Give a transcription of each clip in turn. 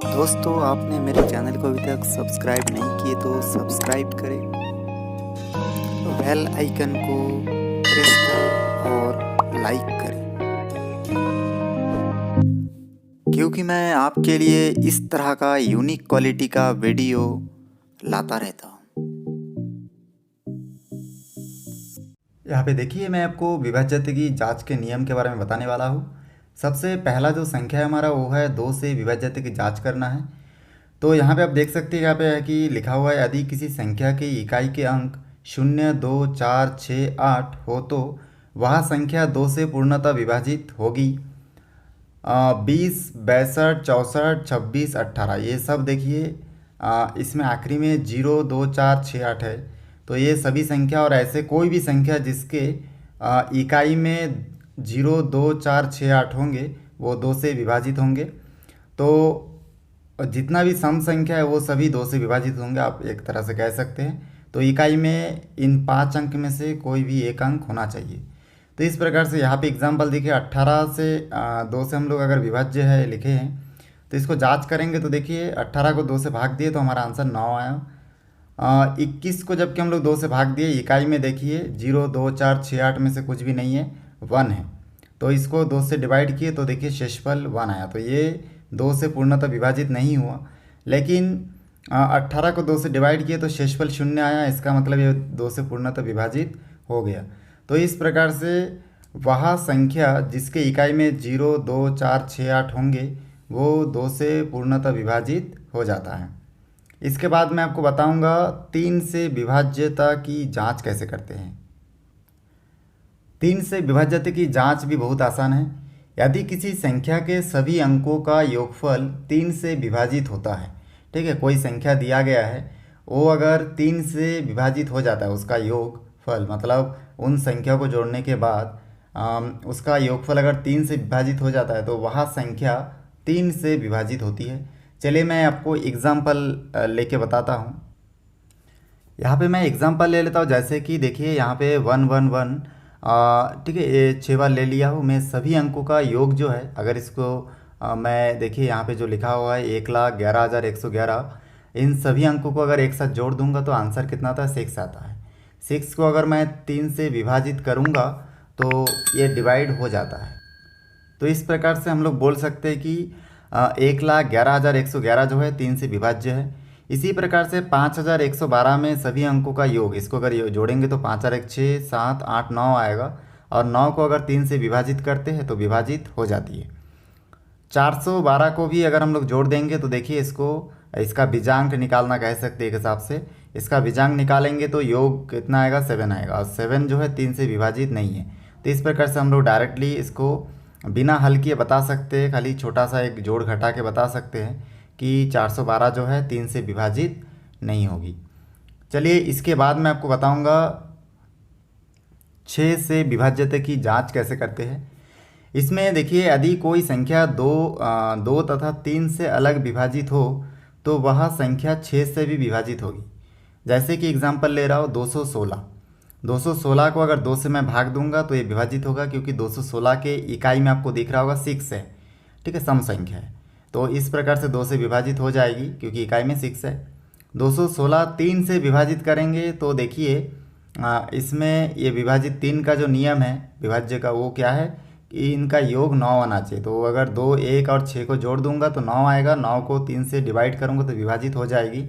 दोस्तों, आपने मेरे चैनल को अभी तक सब्सक्राइब नहीं किए तो सब्सक्राइब करें, बेल आइकन को प्रेस करें और लाइक करें, क्योंकि मैं आपके लिए इस तरह का यूनिक क्वालिटी का वीडियो लाता रहता हूँ। यहाँ पे देखिए, मैं आपको विभाज्यता की जांच के नियम के बारे में बताने वाला हूँ। सबसे पहला जो संख्या है हमारा वो है 2 से विभाज्यता की जांच करना है। तो यहाँ पे आप देख सकते हैं, यहाँ पे है कि लिखा हुआ है, यदि किसी संख्या की इकाई के अंक 0, 2, 4, 6, 8 हो तो वह संख्या 2 से पूर्णतः विभाजित होगी। 20, 62, 64, 26, 18 ये सब देखिए, इसमें आखिरी में 0, 2, 4, 6, 8 है। तो ये सभी संख्या और ऐसे कोई भी संख्या जिसके इकाई में 0, 2, 4, 6, 8 होंगे वो 2 से विभाजित होंगे। तो जितना भी सम संख्या है वो सभी 2 से विभाजित होंगे, आप एक तरह से कह सकते हैं। तो इकाई में इन 5 अंक में से कोई भी एक अंक होना चाहिए। तो इस प्रकार से यहाँ पे एग्जांपल देखिए, 18 से 2 से हम लोग अगर विभाज्य है लिखे हैं तो इसको जांच करेंगे तो देखिए 18 को 2 से भाग दिए तो हमारा आंसर 9 आया। 21 को जबकि हम लोग 2 से भाग दिए, इकाई में देखिए 0, 2, 4, 6, 8 में से कुछ भी नहीं है, 1 है। तो इसको 2 से डिवाइड किए तो देखिए शेषफल 1 आया। तो ये 2 से पूर्णतः विभाजित नहीं हुआ। लेकिन 18 को 2 से डिवाइड किए तो शेषफल 0 आया, इसका मतलब ये 2 से पूर्णतः विभाजित हो गया। तो इस प्रकार से वह संख्या जिसके इकाई में 0, 2, 4, 6, 8 होंगे वो 2 से पूर्णतः विभाजित हो जाता है। इसके बाद मैं आपको बताऊंगा 3 से विभाज्यता की जांच कैसे करते हैं। 3 से विभाज्यता की जांच भी बहुत आसान है। यदि किसी संख्या के सभी अंकों का योगफल 3 से विभाजित होता है, ठीक है, कोई संख्या दिया गया है, वो अगर 3 से विभाजित हो जाता है, उसका योगफल मतलब उन संख्या को जोड़ने के बाद उसका योगफल अगर 3 से विभाजित हो जाता है तो वह संख्या 3 से विभाजित होती है। चलिए मैं आपको एग्जाम्पल लेके बताता हूँ। यहाँ पे मैं एग्जाम्पल ले लेता हूँ, जैसे कि देखिए यहाँ पे 1, 1, 1, ठीक है, ये 6 बार ले लिया हूँ मैं। सभी अंकों का योग जो है, अगर इसको मैं देखिए यहाँ पे जो लिखा हुआ है 1,11,111, इन सभी अंकों को अगर एक साथ जोड़ दूंगा तो आंसर कितना आता है, 6 आता है। 6 को अगर मैं 3 से विभाजित करूँगा तो ये डिवाइड हो जाता है। तो इस प्रकार से हम लोग बोल सकते हैं कि 1,11,111 जो है 3 से विभाज्य है। इसी प्रकार से 5,112 में सभी अंकों का योग, इसको अगर जोड़ेंगे तो 5 और 1 6, 7, 8, 9 आएगा, और 9 को अगर 3 से विभाजित करते हैं तो विभाजित हो जाती है। 412 को भी अगर हम लोग जोड़ देंगे तो देखिए इसका बीजांक निकालना कह सकते हैं, एक हिसाब से इसका बीजांक निकालेंगे तो योग कितना आएगा, 7 आएगा, और 7 जो है 3 से विभाजित नहीं है। तो इस प्रकार से हम लोग डायरेक्टली इसको बिना हल किए बता सकते हैं, खाली छोटा सा एक जोड़ घटा के बता सकते हैं कि 412 जो है 3 से विभाजित नहीं होगी। चलिए इसके बाद मैं आपको बताऊंगा 6 से विभाज्यता की जांच कैसे करते हैं। इसमें देखिए, यदि कोई संख्या 2 तथा 3 से अलग विभाजित हो तो वह संख्या 6 से भी विभाजित होगी। जैसे कि एग्जांपल ले रहा हूँ 216 को अगर 2 से मैं भाग दूंगा तो ये विभाजित होगा, क्योंकि 216 के इकाई में आपको दिख रहा होगा 6 है, ठीक है, सम संख्या है। तो इस प्रकार से 2 से विभाजित हो जाएगी क्योंकि इकाई में 6 है। 216 3 से विभाजित करेंगे तो देखिए इसमें ये विभाजित 3 का जो नियम है विभाज्य का, वो क्या है कि इनका योग 9 आना चाहिए। तो अगर 2, 1 और 6 को जोड़ दूंगा तो 9 आएगा, 9 को 3 से डिवाइड करूंगा तो विभाजित हो जाएगी।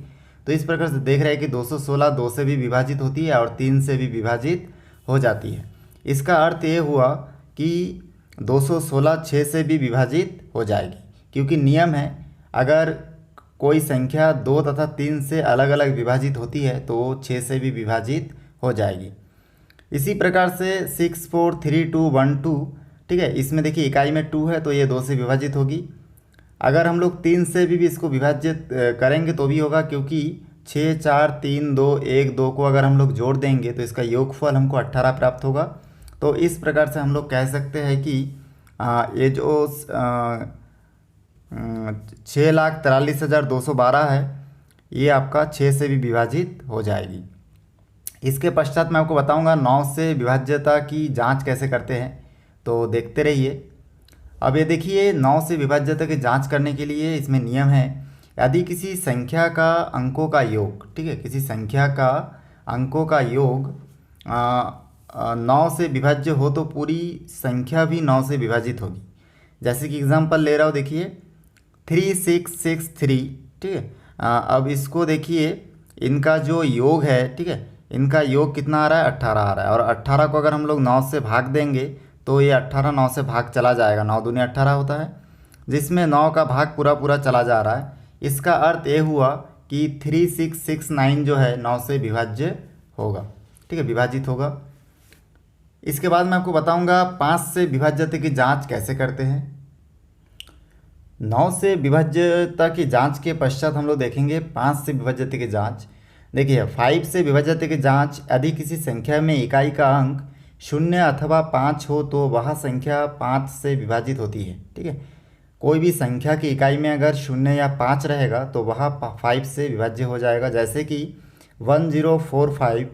तो इस प्रकार से देख रहे हैं कि 216 2 से भी विभाजित होती है और 3 से भी विभाजित हो जाती है। इसका अर्थ ये हुआ कि 216 6 से भी विभाजित हो जाएगी, क्योंकि नियम है अगर कोई संख्या 2 तथा 3 से अलग अलग विभाजित होती है तो 6 से भी विभाजित हो जाएगी। इसी प्रकार से 6, 4, 3, 2, 1, 2, ठीक है, इसमें देखिए इकाई में 2 है तो ये 2 से विभाजित होगी। अगर हम लोग 3 से भी इसको विभाजित करेंगे तो भी होगा, क्योंकि 6, 4, 3, 2, 1, 2 को अगर हम लोग जोड़ देंगे तो इसका योगफल हमको 18 प्राप्त होगा। तो इस प्रकार से हम लोग कह सकते हैं कि ये जो 6,43,212 है ये आपका 6 से भी विभाजित हो जाएगी। इसके पश्चात मैं आपको बताऊंगा 9 से विभाज्यता की जांच कैसे करते हैं, तो देखते रहिए। अब ये देखिए 9 से विभाज्यता की जांच करने के लिए इसमें नियम है यदि किसी संख्या का अंकों का योग, ठीक है, किसी संख्या का अंकों का योग 9 से विभाज्य हो तो पूरी संख्या भी 9 से विभाजित होगी। जैसे कि एग्जांपल ले रहा हूँ, देखिए 3663, ठीक है। अब इसको देखिए, इनका जो योग है, ठीक है, इनका योग कितना आ रहा है, 18 आ रहा है। और 18 को अगर हम लोग 9 से भाग देंगे तो ये 18 9 से भाग चला जाएगा, 9 दूनी 18 होता है, जिसमें 9 का भाग पूरा पूरा चला जा रहा है। इसका अर्थ ये हुआ कि 3669 जो है 9 से विभाज्य होगा, ठीक है, विभाजित होगा। इसके बाद मैं आपको बताऊंगा 5 से विभाज्यता की जांच कैसे करते हैं। 9 से विभाज्यता की जांच के पश्चात हम लोग देखेंगे 5 से विभाज्यता की जांच। देखिए 5 से विभाज्यता की जांच, यदि किसी संख्या में इकाई का अंक 0 अथवा 5 हो तो वह संख्या 5 से विभाजित होती है, ठीक है। कोई भी संख्या की इकाई में अगर 0 या 5 रहेगा तो वह 5 से विभाज्य हो जाएगा। जैसे कि 1045,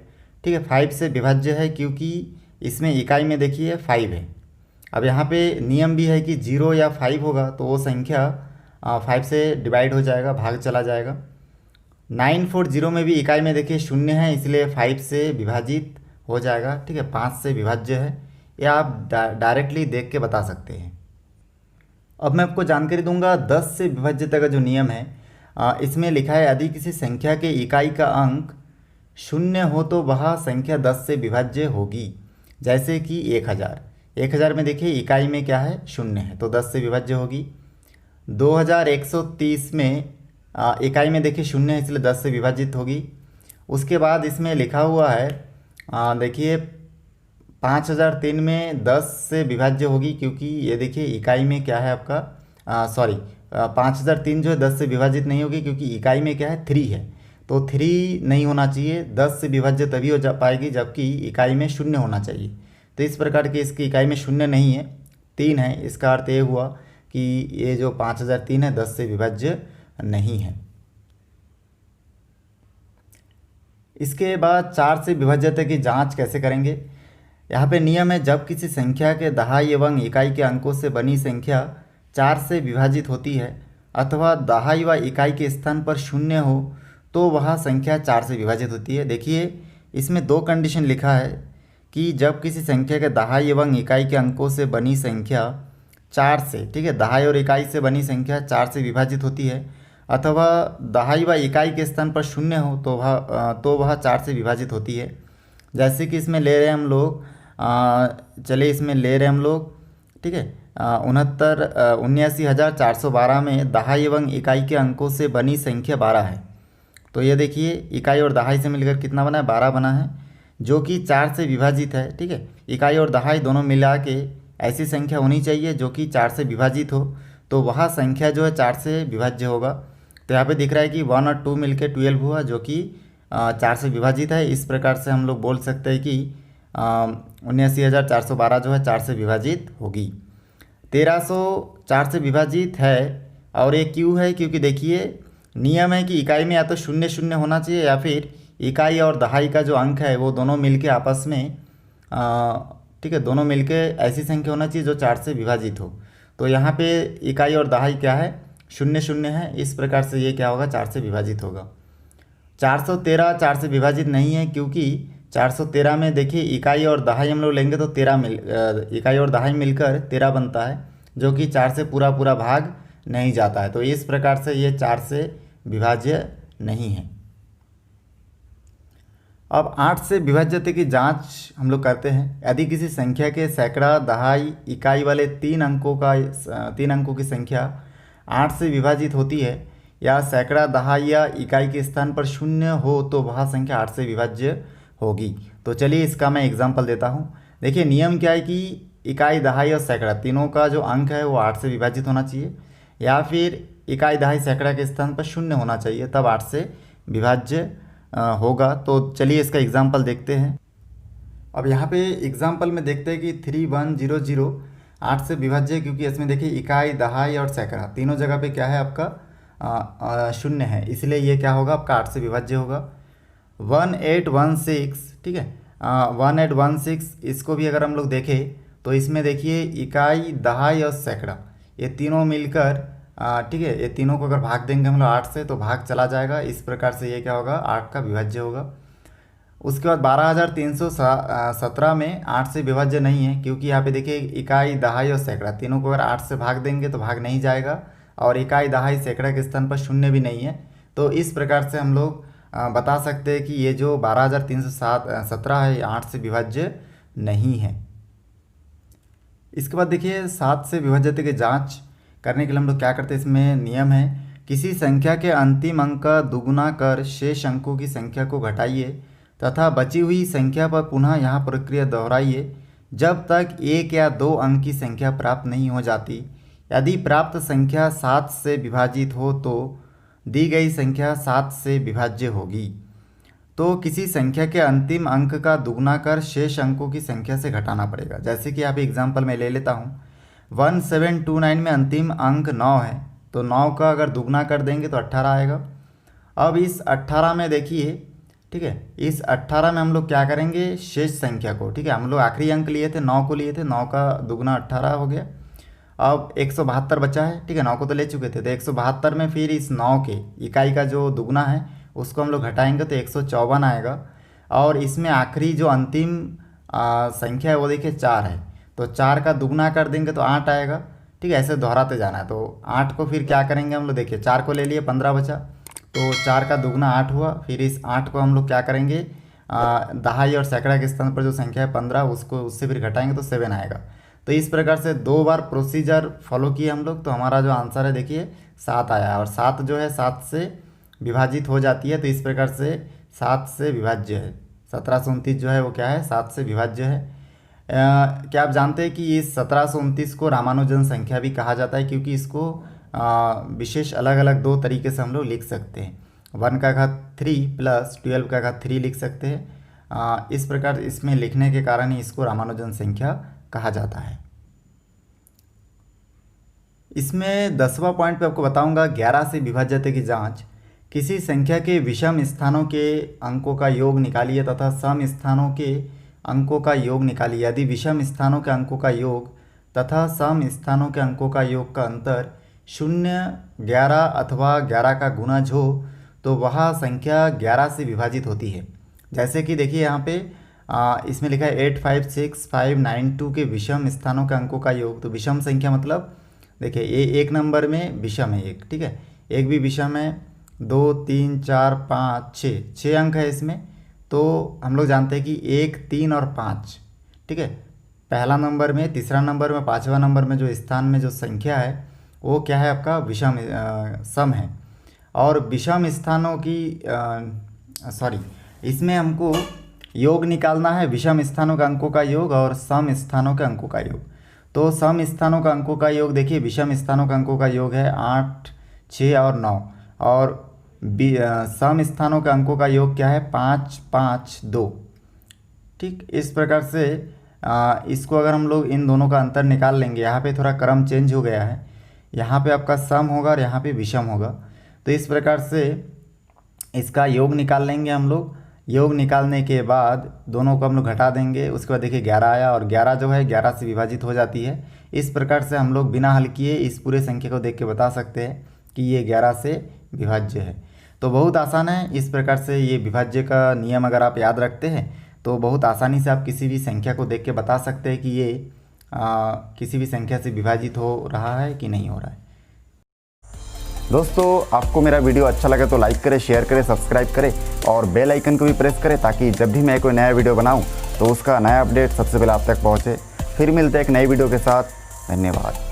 ठीक है, 5 से विभाज्य है क्योंकि इसमें इकाई में देखिए 5 है। अब यहाँ पे नियम भी है कि 0 या 5 होगा तो वो संख्या 5 से डिवाइड हो जाएगा, भाग चला जाएगा। 940 में भी इकाई में देखिए 0 है, इसलिए 5 से विभाजित हो जाएगा, ठीक है, 5 से विभाज्य है। ये आप डायरेक्टली देख के बता सकते हैं। अब मैं आपको जानकारी दूंगा 10 से विभाज्यता का जो नियम है, इसमें लिखा है यदि किसी संख्या के इकाई का अंक 0 हो तो वह संख्या 10 से विभाज्य होगी। जैसे कि 1000 में देखिए इकाई में क्या है, 0 है, तो 10 से विभाज्य होगी। 2130 में इकाई में देखिए 0 है, इसलिए 10 से विभाजित होगी। उसके बाद इसमें लिखा हुआ है, देखिए 5003 में 10 से विभाज्य होगी क्योंकि ये देखिए इकाई में क्या है आपका, सॉरी 5003 जो है 10 से विभाजित नहीं होगी क्योंकि इकाई में क्या है, 3 है, तो 3 नहीं होना चाहिए। 10 से विभाज्य तभी हो जा पाएगी जबकि इकाई में 0 होना चाहिए। तो इस प्रकार की इसकी इकाई में 0 नहीं है, 3 है। इसका अर्थ ये हुआ कि ये जो 5003 है 10 से विभाज्य नहीं है। इसके बाद 4 से विभाज्यता की जांच कैसे करेंगे। यहाँ पे नियम है, जब किसी संख्या के दहाई एवं इकाई के अंकों से बनी संख्या 4 से विभाजित होती है अथवा दहाई व इकाई के स्थान पर 0 हो तो वह संख्या 4 से विभाजित होती है। देखिए इसमें 2 कंडीशन लिखा है कि जब किसी संख्या के दहाई एवं इकाई के अंकों से बनी संख्या 4 से, ठीक है, दहाई और इकाई से बनी संख्या 4 से विभाजित होती है अथवा दहाई व इकाई के स्थान पर 0 हो तो वह 4 से विभाजित होती है। जैसे कि इसमें ले रहे हैं हम लोग, चलिए इसमें ले रहे हैं हम लोग, ठीक है, 79,412 में दहाई एवं इकाई के अंकों से बनी संख्या 12 है। तो ये देखिए इकाई और दहाई से मिलकर कितना बना है, 12 बना है, जो कि 4 से विभाजित है, ठीक है। इकाई और दहाई दोनों मिला के ऐसी संख्या होनी चाहिए जो कि 4 से विभाजित हो, तो वह संख्या जो है 4 से विभाज्य होगा। तो यहाँ पे दिख रहा है कि 1 और 2 मिलके 12 हुआ जो कि 4 से विभाजित है। इस प्रकार से हम लोग बोल सकते हैं कि 79,412 जो है 4 से विभाजित होगी। 1300 4 से विभाजित है, और ये क्यों है, क्योंकि देखिए नियम है कि इकाई में या तो 0 0 होना चाहिए या फिर इकाई और दहाई का जो अंक है वो दोनों मिलके आपस में, ठीक है, दोनों मिलके ऐसी संख्या होना चाहिए जो 4 से विभाजित हो। तो यहाँ पे इकाई और दहाई क्या है, 0 0 है, इस प्रकार से ये क्या होगा, 4 से विभाजित होगा। 413 4 से विभाजित नहीं है क्योंकि 413 में देखिए इकाई और दहाई हम लोग लेंगे तो इकाई और दहाई मिलकर 13 बनता है, जो कि 4 से पूरा पूरा भाग नहीं जाता है। तो इस प्रकार से ये 4 से विभाज्य नहीं है। अब 8 से विभाज्यता की जांच हम लोग करते हैं। यदि किसी संख्या के सैकड़ा, दहाई, इकाई वाले 3 अंकों की संख्या 8 से विभाजित होती है या सैकड़ा, दहाई या इकाई के स्थान पर 0 हो तो वह संख्या 8 से विभाज्य होगी। तो चलिए इसका मैं एग्जांपल देता हूँ। देखिए नियम क्या है कि इकाई, दहाई और सैकड़ा तीनों का जो अंक है वो 8 से विभाजित होना चाहिए, या फिर इकाई, दहाई, सैकड़ा के स्थान पर 0 होना चाहिए, तब 8 से विभाज्य होगा। तो चलिए इसका एग्जांपल देखते हैं। अब यहाँ पे एग्जांपल में देखते हैं कि 3100 8 से विभाज्य है क्योंकि इसमें देखिए इकाई, दहाई और सैकड़ा तीनों जगह पे क्या है आपका 0 है, इसलिए ये क्या होगा आपका 8 से विभाज्य होगा। 1816, ठीक है, 1816 इसको भी अगर हम लोग देखें तो इसमें देखिए इकाई, दहाई और सैकड़ा ये तीनों मिलकर ठीक है, ये तीनों को अगर भाग देंगे हम लोग 8 से तो भाग चला जाएगा। इस प्रकार से ये क्या होगा, 8 का विभाज्य होगा। उसके बाद 12,317 में 8 से विभाज्य नहीं है, क्योंकि यहाँ पे देखिए इकाई, दहाई और सैकड़ा तीनों को अगर 8 से भाग देंगे तो भाग नहीं जाएगा, और इकाई, दहाई, सैकड़ा के स्थान पर शून्य भी नहीं है। तो इस प्रकार से हम लोग बता सकते हैं कि ये जो 12,317 है, ये 8 से विभाज्य नहीं है। इसके बाद देखिए 7 से विभाज्यता की जांच करने के लिए हम लोग क्या करते हैं, इसमें नियम है, किसी संख्या के अंतिम अंक का दुगुना कर शेष अंकों की संख्या को घटाइए तथा बची हुई संख्या पर पुनः यह प्रक्रिया दोहराइए जब तक 1 या 2 अंक की संख्या प्राप्त नहीं हो जाती। यदि प्राप्त संख्या 7 से विभाजित हो तो दी गई संख्या 7 से विभाज्य होगी। तो किसी संख्या के अंतिम अंक का दुगुना कर शेष अंकों की संख्या से घटाना पड़ेगा। जैसे कि यहाँ पे एग्जाम्पल मैं ले लेता हूँ, 1729 में अंतिम अंक 9 है, तो 9 का अगर दुगना कर देंगे तो 18 आएगा। अब इस 18 में देखिए, ठीक है, इस 18 में हम लोग क्या करेंगे, शेष संख्या को, ठीक है, हम लोग आखिरी अंक लिए थे 9 को लिए थे, 9 का दुगना 18 हो गया। अब 172 बचा है, ठीक है, 9 को तो ले चुके थे, तो 172 में फिर इस 9 के इकाई का जो दुगना है उसको हम लोग घटाएंगे तो 154 आएगा। और इसमें आखिरी जो अंतिम संख्या है वो देखिए 4 है, तो 4 का दुगना कर देंगे तो 8 आएगा। ठीक है, ऐसे दोहराते जाना है। तो 8 को फिर क्या करेंगे हम लोग, देखिए 4 को ले लिए, 15 बचा, तो 4 का दुगना 8 हुआ। फिर इस 8 को हम लोग क्या करेंगे, दहाई और सैकड़ा के स्थान पर जो संख्या है 15, उसको उससे फिर घटाएंगे तो 7 आएगा। तो इस प्रकार से 2 बार प्रोसीजर फॉलो किए हम लोग, तो हमारा जो आंसर है देखिए 7 आया। और 7 जो है 7 से विभाजित हो जाती है, तो इस प्रकार से 7 से विभाज्य है। 1729 जो है वो क्या है, 7 से विभाज्य है। क्या आप जानते हैं कि इस 1729 को रामानुजन संख्या भी कहा जाता है, क्योंकि इसको विशेष अलग अलग 2 तरीके से हम लोग लिख सकते हैं। 1 का घात 3 प्लस 12 का घात 3 लिख सकते हैं। इस प्रकार इसमें लिखने के कारण ही इसको रामानुजन संख्या कहा जाता है। इसमें 10वां पॉइंट पे आपको बताऊंगा 11 से विभाज्यता की जांच। किसी संख्या के विषम स्थानों के अंकों का योग निकालिए तथा सम स्थानों के अंकों का योग निकालिए। यदि विषम स्थानों के अंकों का योग तथा सम स्थानों के अंकों का योग का अंतर 0, 11 अथवा 11 का गुणज हो तो वह संख्या 11 से विभाजित होती है। जैसे कि देखिए यहाँ पे इसमें लिखा है 8, 5, 6, 5, 9, 2 के विषम स्थानों के अंकों का योग। तो विषम संख्या मतलब देखिए ये 1 नंबर में विषम है 1, ठीक है, 1 भी विषम है, 2, 3, 4, 5, 6 अंक है इसमें। तो हम लोग जानते हैं कि 1, 3 और 5, ठीक है, पहला नंबर में, तीसरा नंबर में, 5वां नंबर में जो स्थान में जो संख्या है वो क्या है आपका विषम सम है। और विषम स्थानों की इसमें हमको योग निकालना है, विषम स्थानों के अंकों का योग और सम स्थानों के अंकों का योग। तो सम स्थानों का अंकों का योग देखिए, विषम स्थानों का अंकों का योग है 8, 6 और 9, और सम स्थानों के अंकों का योग क्या है 5, 5, 2। ठीक, इस प्रकार से इसको अगर हम लोग इन दोनों का अंतर निकाल लेंगे, यहाँ पे थोड़ा क्रम चेंज हो गया है, यहाँ पे आपका सम होगा और यहाँ पे विषम होगा। तो इस प्रकार से इसका योग निकाल लेंगे हम लोग। योग निकालने के बाद दोनों को हम लोग घटा देंगे, उसके बाद देखिए 11 आया, और 11 जो है 11 से विभाजित हो जाती है। इस प्रकार से हम लोग बिना हल किए इस पूरे संख्या को देख के बता सकते हैं कि ये 11 से विभाज्य है। तो बहुत आसान है। इस प्रकार से ये विभाज्य का नियम अगर आप याद रखते हैं तो बहुत आसानी से आप किसी भी संख्या को देख के बता सकते हैं कि ये किसी भी संख्या से विभाजित हो रहा है कि नहीं हो रहा है। दोस्तों, आपको मेरा वीडियो अच्छा लगे तो लाइक करें, शेयर करें, सब्सक्राइब करें और बेल आइकन को भी प्रेस करें, ताकि जब भी मैं कोई नया वीडियो बनाऊं तो उसका नया अपडेट सबसे पहले आप तक पहुंचे। फिर मिलते हैं एक नई वीडियो के साथ। धन्यवाद।